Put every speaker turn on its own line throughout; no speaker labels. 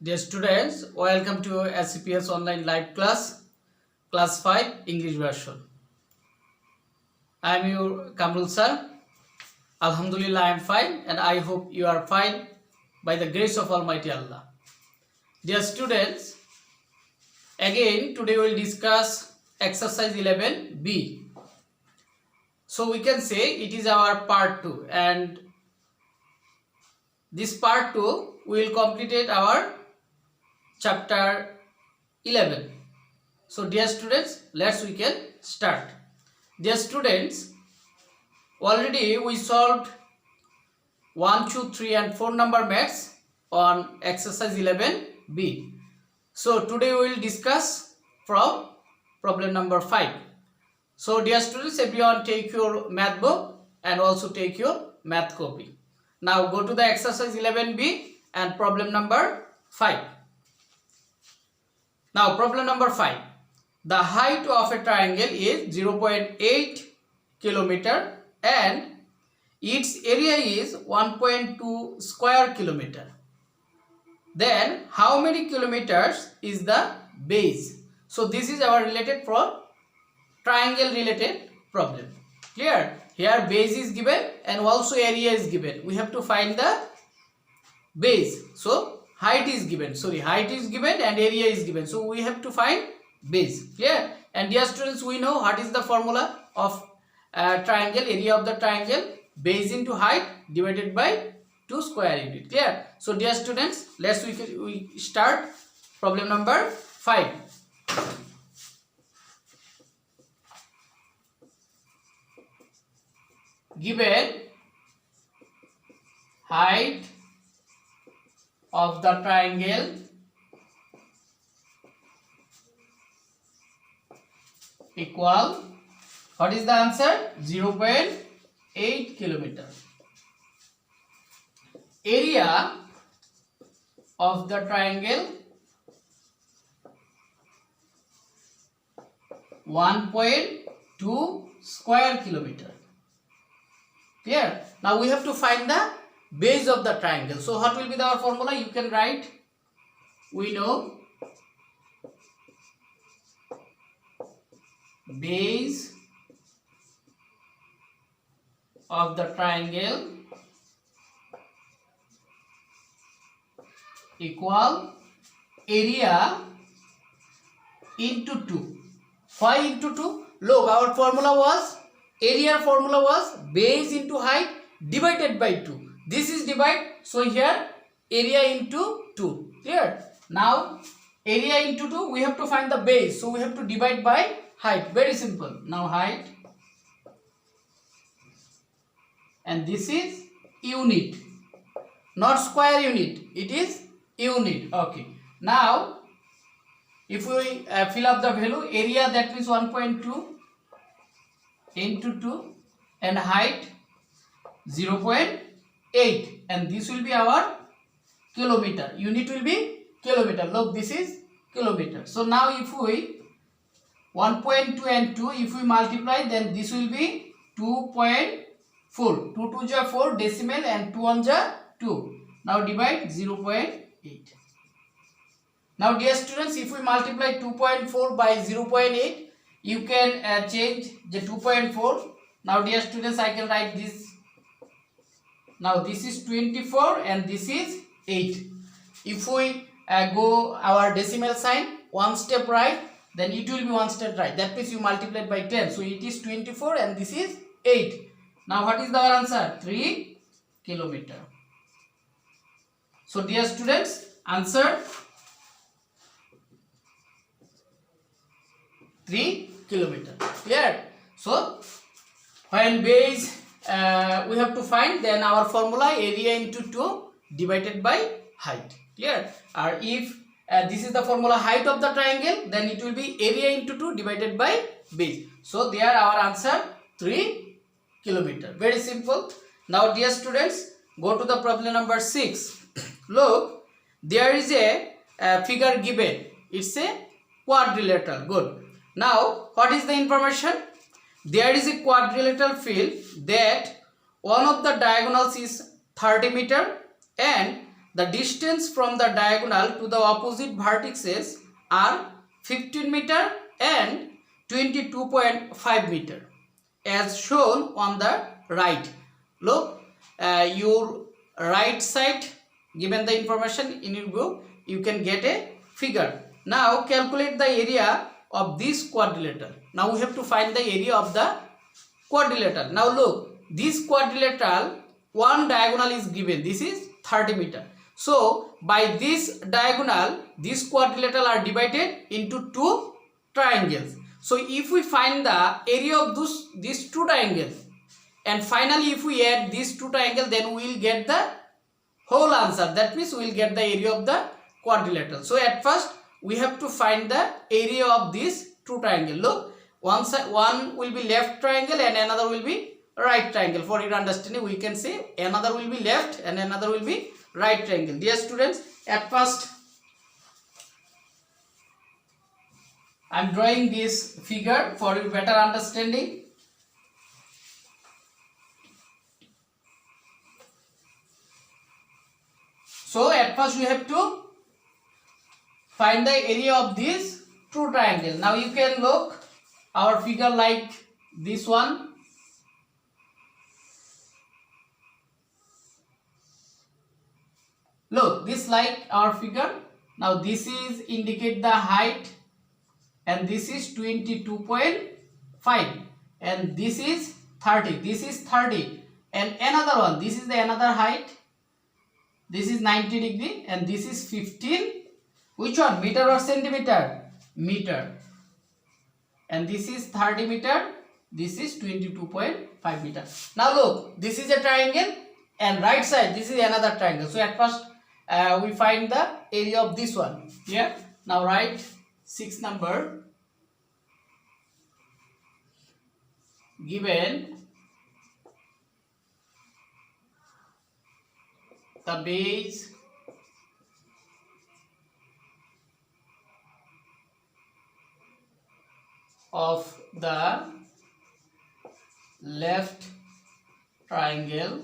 Dear students, welcome to SCPS online live class 5 English version. I am your Kamrul sir. Alhamdulillah, I am fine and I hope you are fine by the grace of Almighty Allah. Dear students, again today we will discuss exercise 11B. So we can say it is our part 2, and this part 2 we will complete our chapter 11. So dear students, we can start. Dear students, already we solved 1, 2, 3 and 4 number maths on exercise 11B. So today we will discuss from problem number 5. So dear students, everyone take your math book and also take your math copy. Now go to the exercise 11B and problem number 5. Now problem number 5. The height of a triangle is 0.8 kilometer and its area is 1.2 square kilometer. Then how many kilometers is the base? So this is our related from triangle related problem. Clear? Here base is given and also area is given. We have to find the base. So height is given. Height is given and area is given. So we have to find base. Clear? And dear students, we know what is the formula of triangle, area of the triangle, base into height divided by 2 square unit. Clear? So dear students, we start problem number 5. Given height of the triangle equal, what is the answer? 0.8 kilometer. Area of the triangle 1.2 square kilometer. Clear? Now we have to find the base of the triangle. So what will be our formula? You can write. We know base of the triangle equal area into 2. Why into 2? Look, our formula was, area formula was base into height divided by 2. This is divide, so here area into 2. Clear? Now area into 2, we have to find the base, so we have to divide by height. Very simple. Now height, and this is unit, not square unit, it is unit. Okay. Now if we fill up the value, area, that means 1.2 into 2 and height 0.8, and this will be our kilometer. Unit will be kilometer. Look, this is kilometer. So now if we 1.2 and 2, if we multiply, then this will be 2.4. 2 2 ja 4 decimal and 2 1 ja 2. Now divide 0.8. Now dear students, if we multiply 2.4 by 0.8, you can change the 2.4. Now dear students, I can write this. Now this is 24 and this is 8. If we go our decimal sign one step right, then it will be one step right. That means you multiply by 10. So it is 24 and this is 8. Now what is the answer? 3 kilometer. So dear students, answer 3 kilometer. Clear? So when base we have to find, then our formula area into 2 divided by height. Clear? Or if this is the formula height of the triangle, then it will be area into 2 divided by base. So there our answer 3 kilometer. Very simple. Now dear students, go to the problem number 6. Look, there is a figure given. It's a quadrilateral. Good. Now what is the information? There is a quadrilateral field that one of the diagonals is 30 meter and the distance from the diagonal to the opposite vertices are 15 meter and 22.5 meter as shown on the right. Look, your right side, given the information in your book, you can get a figure. Now calculate the area of this quadrilateral. Now we have to find the area of the quadrilateral. Now look, this quadrilateral, one diagonal is given, this is 30 meter. So by this diagonal, this quadrilateral are divided into two triangles. So if we find the area of these two triangles, and finally if we add these two triangles, then we will get the whole answer. That means we will get the area of the quadrilateral. So at first we have to find the area of this two triangle. Look, one will be left triangle and another will be right triangle. For your understanding, we can say another will be left and another will be right triangle. Dear students, at first I am drawing this figure for your better understanding. So at first we have to find the area of this true triangle. Now you can look our figure like this one. Look, this like our figure. Now this is indicate the height and this is 22.5 and this is 30. This is 30 and another one. This is the another height. This is 90 degree and this is 15. Which one? Meter or centimeter? Meter. And this is 30 meter. This is 22.5 meter. Now look, this is a triangle and right side this is another triangle. So at first we find the area of this one. Yeah. Now write 6 number. Given the base of the left triangle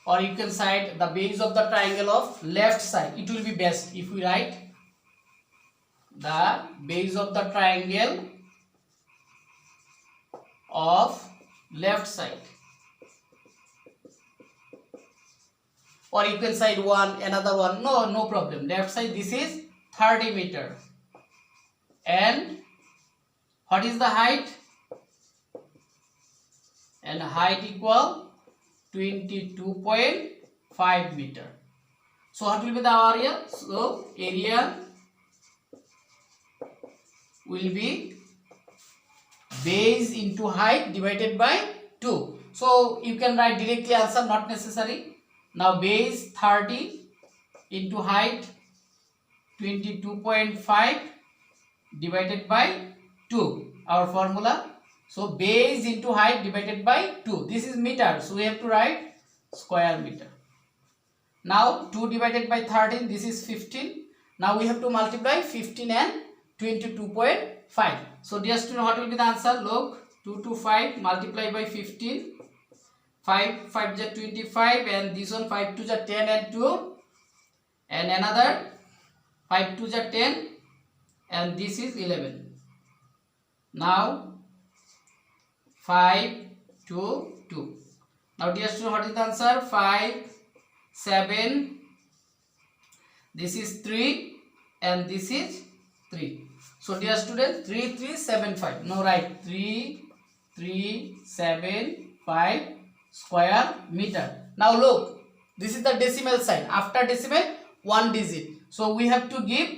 or you can cite the base of the triangle of left side. It will be best if we write the base of the triangle of left side, or you can cite one, another one, no problem. Left side, this is 30 meter and what is the height? And height equal 22.5 meter. So what will be the area? So area will be base into height divided by 2. So you can write directly answer, not necessary. Now base 30 into height 22.5 divided by 2, our formula. So base into height divided by 2. This is meter, so we have to write square meter. Now 2 divided by 13, this is 15. Now we have to multiply 15 and 22.5. So dear student, what will be the answer? Look, 2 to 5 multiply by 15. 5 5 is 25 and this one 5 2 is 10 and 2 and another 5 2 is 10 and this is 11. Now 5 2 2. Now dear student, what is the answer? 5 7, this is 3 and this is 3. So dear student, 3 3 7 5. Now write 3 3 7 5 square meter. Now look, this is the decimal sign. After decimal, 1 digit. So we have to give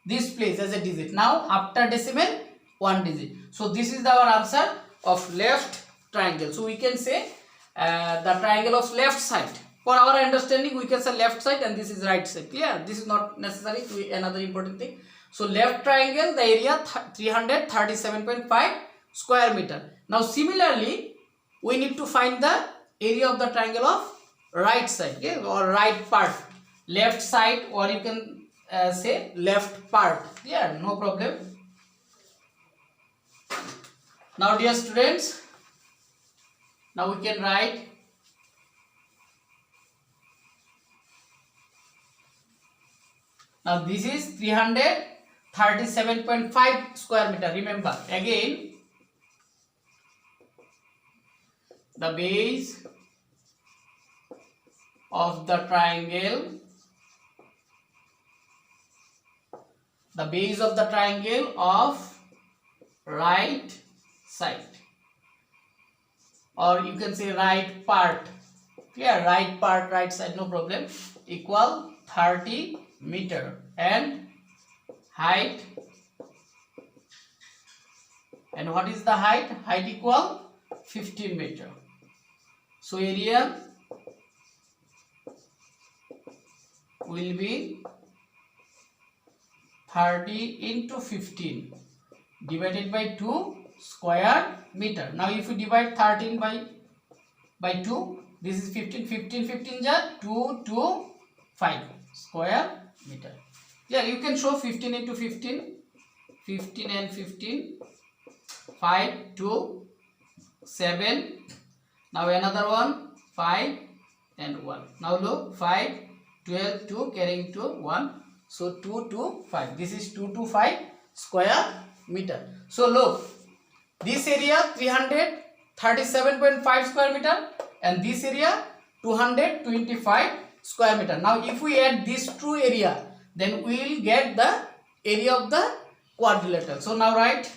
this place as a digit. Now after decimal, 1 digit. So this is our answer of left triangle. So we can say the triangle of left side. For our understanding, we can say left side and this is right side. Clear? This is not necessary to another important thing. So left triangle, the area 337.5 square meter. Now similarly, we need to find the area of the triangle of right side, okay, or right part, left side, or you can say left part. Yeah, no problem. Now dear students, Now we can write now this is 337.5 square meter. Remember again, the base of the triangle, the base of the triangle of right side, or you can say right part, clear, right part, right side, no problem, equal 30 meter, and height, and what is the height? Height equal 15 meter. So area will be 30 into 15 divided by 2 square meter. Now if you divide 13 by 2, this is 15, 15, 15 ja 2, 2, 5 square meter. Yeah, you can show 15 into 15, 15 and 15, 5, 2, 7. Now another one, 5 and 1. Now look, 5, 12, 2 carrying 2, 1. So 2 to 5. This is 2 to 5 square meter. So look, this area 337.5 square meter and this area 225 square meter. Now if we add these two area, then we will get the area of the quadrilateral. So now write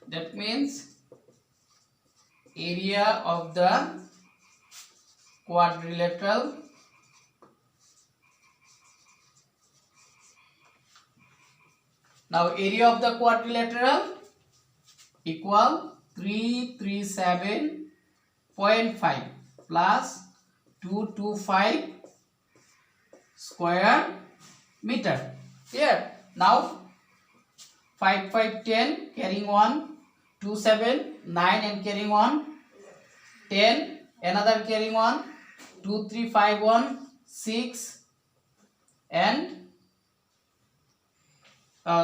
that means area of the quadrilateral now area of the quadrilateral equal 337.5 plus 225 square meter. Here now 5, 5, 10 carrying 1, 2, 7, 9 and carrying 1, 10, another carrying 1, 2, 3, 5, 1, 6 and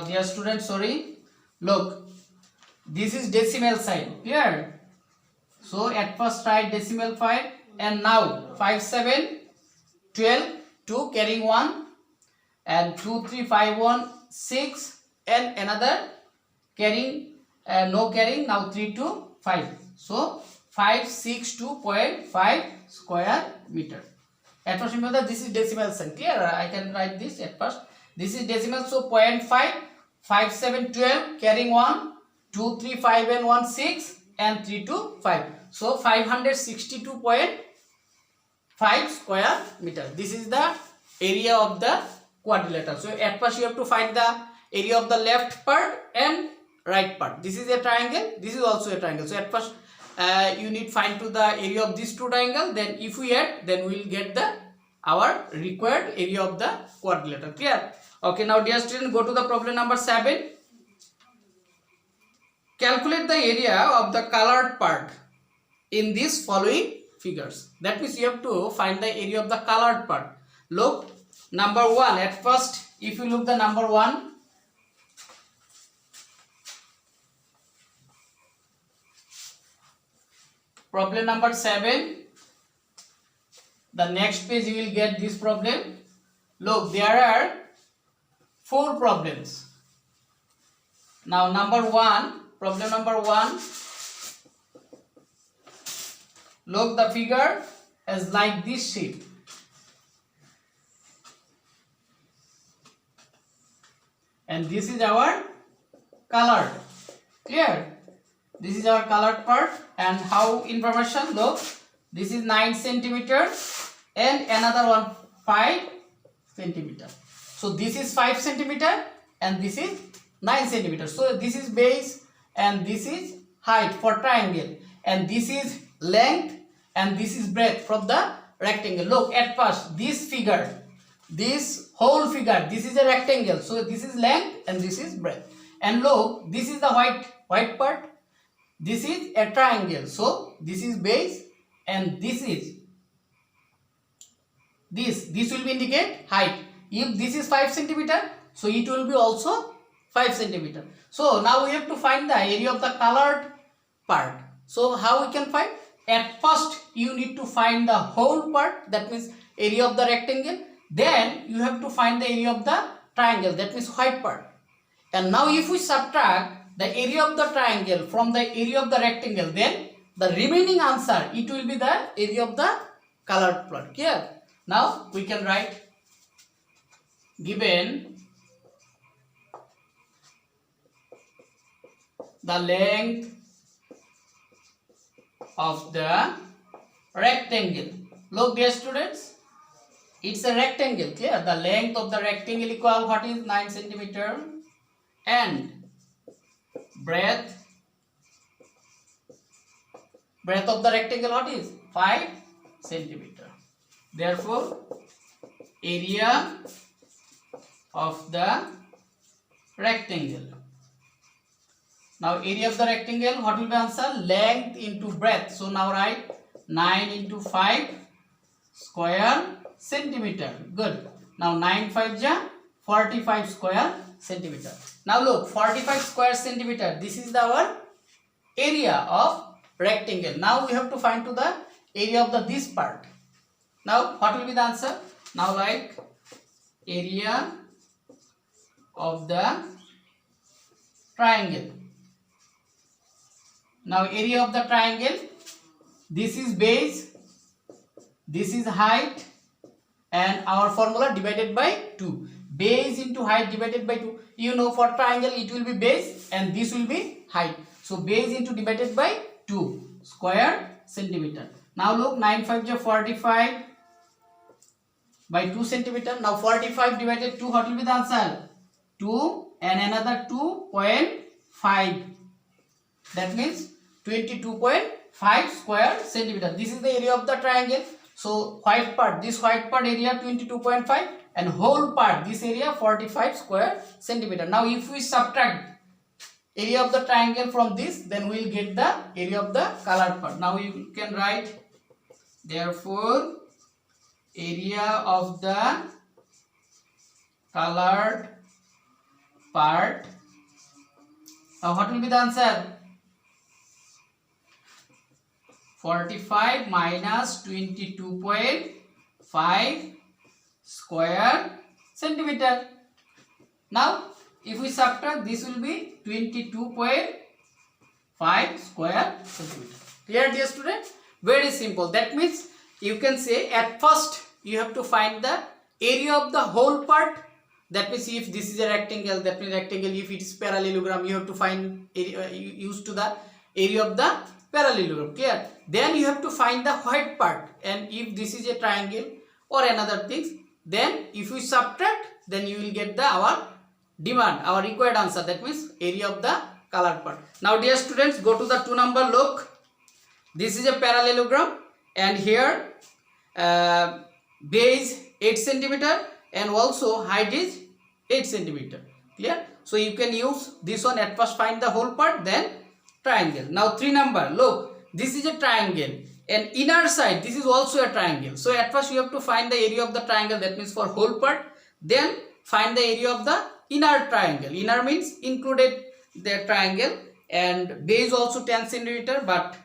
dear student, sorry, look, this is decimal sign, clear? So at first write decimal 5 and now 5, 7, 12, 2 carrying 1 and 2, 3, 5, 1, 6 and another carrying no carrying, now 3 to 5. So 562.5 square meter. At first remember this is decimal sign, clear? I can write this at first. This is decimal, so 0.5, 5, 7, 12 carrying 1, 2, 3, 5 and 1, 6 and 3 to 5. So 562.5 square meter. This is the area of the quadrilateral. So at first you have to find the area of the left part and right part. This is a triangle, this is also a triangle. So at first you need find to the area of this two triangle, then if we add, then we will get the our required area of the quadrilateral, clear? Okay, now dear student, go to the problem number 7. Calculate the area of the colored part in these following figures. That means you have to find the area of the colored part. Look, number 1, at first if you look the number 1, problem number 7, the next page you will get this problem. Look, there are 4 problems. Now number 1, problem number 1, look, the figure is like this shape. And this is our colored, clear? This is our colored part. And how information, look, this is 9 centimeter and another one 5 centimeter. So this is 5 centimeter and this is 9 centimeter. So this is base and this is height for triangle, and this is length and this is breadth from the rectangle. Look, at first this figure, this whole figure, this is a rectangle, so this is length and this is breadth. And look, this is the white part, this is a triangle, so this is base and this is this will be indicate height. If this is 5 centimeter, so it will be also 5 centimeter. So now we have to find the area of the colored part. So how we can find? At first you need to find the whole part, that means area of the rectangle. Then you have to find the area of the triangle, that means white part. And now if we subtract the area of the triangle from the area of the rectangle, then the remaining answer, it will be the area of the colored part. Clear? Now we can write, given the length of the rectangle. Look dear students, it's a rectangle. Clear? The length of the rectangle equal what is 9 centimeter and breadth of the rectangle what is 5 centimeter. Therefore area of the rectangle. Now area of the rectangle, what will be answer? Length into breadth. So now write 9 into 5 square centimeter. Good. Now 9 5 ja 45 square centimeter. Now look, 45 square centimeter. This is our area of rectangle. Now we have to find to the area of the this part. Now what will be the answer? Now like area of the triangle. Now area of the triangle, this is base, this is height, and our formula divided by 2. Base into height divided by 2. You know for triangle it will be base and this will be height. So base into divided by 2 square centimeter. Now look, 9 5 ja 45 by 2 centimeter. Now 45 divided 2, what will be the answer? 2 and another 2.5. That means 22.5 square centimeter. This is the area of the triangle. So white part, this white part area 22.5 and whole part this area 45 square centimeter. Now if we subtract area of the triangle from this, then we will get the area of the colored part. Now you can write, therefore area of the colored part. Now what will be the answer? 45 minus 22.5 square centimeter. Now if we subtract, this will be 22.5 square centimeter. Clear dear students? Very simple. That means you can say at first you have to find the area of the whole part. That means if this is a rectangle, that means rectangle, if it is parallelogram, you have to find area, used to the area of the parallelogram. Clear? Then you have to find the white part, and if this is a triangle or another things, then if we subtract, then you will get the our demand, our required answer, that means area of the colored part. Now dear students, go to the 2 number. Look, this is a parallelogram and here base 8 centimeter and also height is 8 centimeter. Clear? So you can use this one. At first find the whole part, then triangle. Now 3 number. Look, this is a triangle and inner side this is also a triangle. So at first you have to find the area of the triangle, that means for whole part, then find the area of the inner triangle. Inner means included the triangle, and base also 10 centimeter, but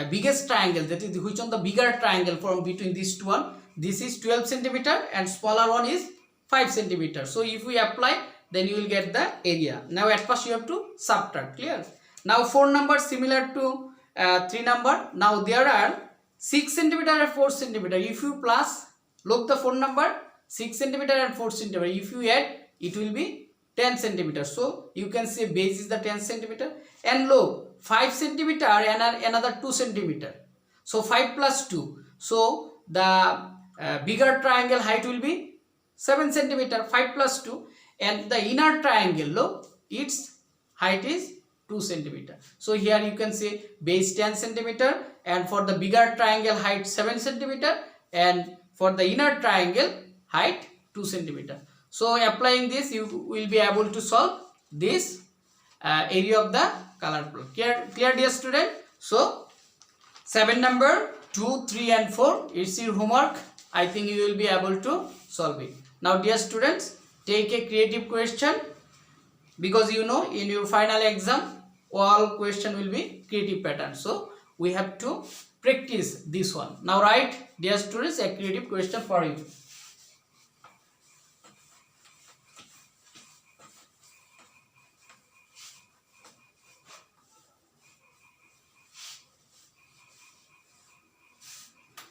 biggest triangle, that is which one the bigger triangle from between these two one, this is 12 centimeter and smaller one is 5 centimeter. So if we apply, then you will get the area. Now at first you have to subtract. Clear? Now 4 number similar to 3 number. Now there are 6 centimeter and 4 centimeter. If you plus, look the 4 number, 6 centimeter and 4 centimeter. If you add, it will be 10 centimeter. So you can say base is the 10 centimeter. And look, 5 centimeter and another 2 centimeter. So 5 plus 2. So the bigger triangle height will be 7 centimeter. 5 plus 2. And the inner triangle, look, its height is 2 centimeter. So here you can say base 10 centimeter and for the bigger triangle height 7 centimeter and for the inner triangle height 2 centimeter. So applying this, you will be able to solve this area of the colored block. Clear dear student? So 7 number, 2, 3 and 4, it's your homework. I think you will be able to solve it. Now dear students, take a creative question because you know in your final exam all question will be creative pattern, so we have to practice this one. Now write, dear students, a creative question for you.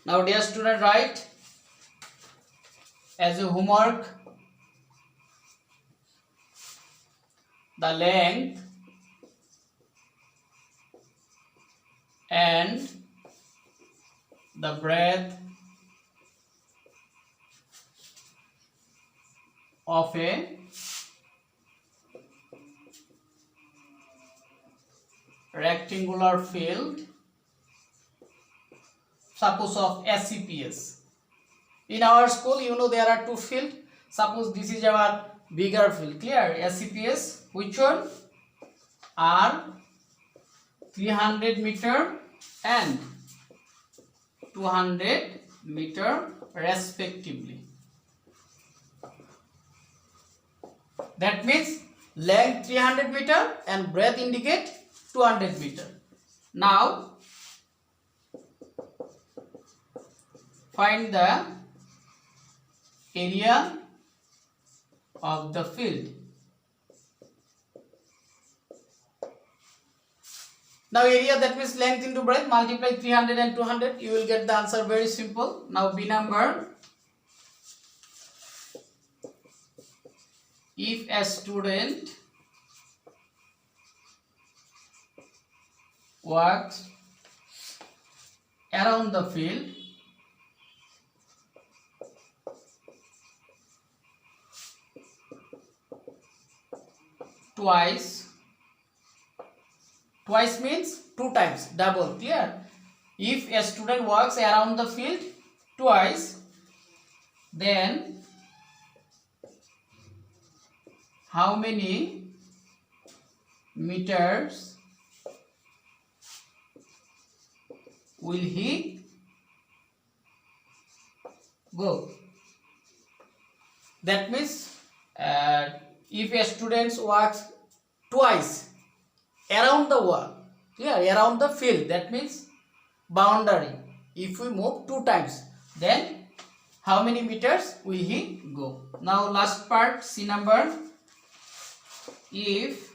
Now dear student, write as a homework the length and the breadth of a rectangular field, suppose of SCPS. In our school, you know, there are two fields. Suppose this is our bigger field, clear? SCPS, which one? Are 300 meter and 200 meter respectively. That means length 300 meter and breadth indicate 200 meter. Now find the area of the field. Now area, that means length into breadth, multiply 300 and 200, you will get the answer. Very simple. Now B number, if a student walks around the field twice means two times, double, clear? If a student walks around the field twice, then how many meters will he go? That means if a student walks twice around the wall, yeah, around the field, that means boundary. If we move two times, then how many meters will he go? Now last part, C number, if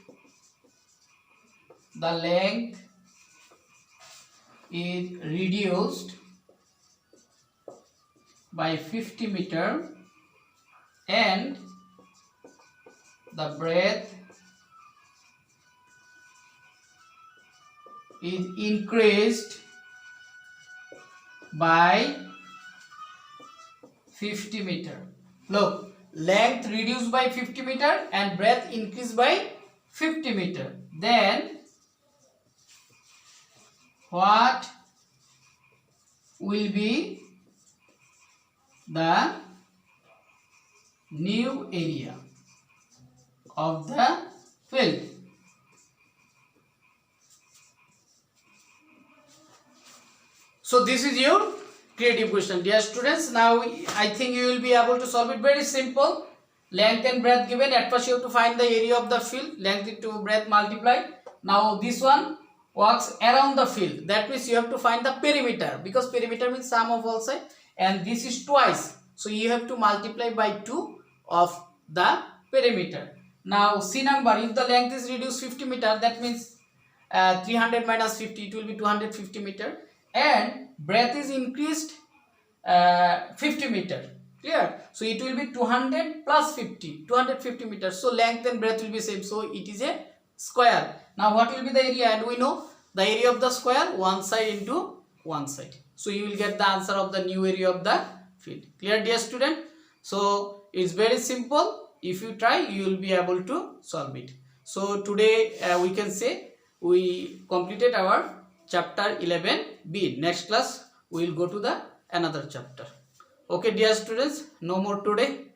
the length is reduced by 50 meter and the breadth is increased by 50 meter. Look, length reduced by 50 meter and breadth increased by 50 meter. Then what will be the new area of the field? So this is your creative question, dear students. Now I think you will be able to solve it. Very simple. Length and breadth given. At first you have to find the area of the field. Length into breadth multiplied. Now this one walks around the field. That means you have to find the perimeter, because perimeter means sum of all sides, and this is twice. So you have to multiply by 2 of the perimeter. Now C number, if the length is reduced 50 meter, that means 300 minus 50, it will be 250 meter, and breadth is increased 50 meter, clear? So it will be 200 plus 50, 250 meters. So length and breadth will be same, so it is a square. Now what will be the area? And we know the area of the square, one side into one side. So you will get the answer of the new area of the field. Clear, dear student? So it's very simple. If you try, you will be able to solve it. So today we can say we completed our chapter 11b. Next class we will go to the another chapter. Okay, dear students, no more today.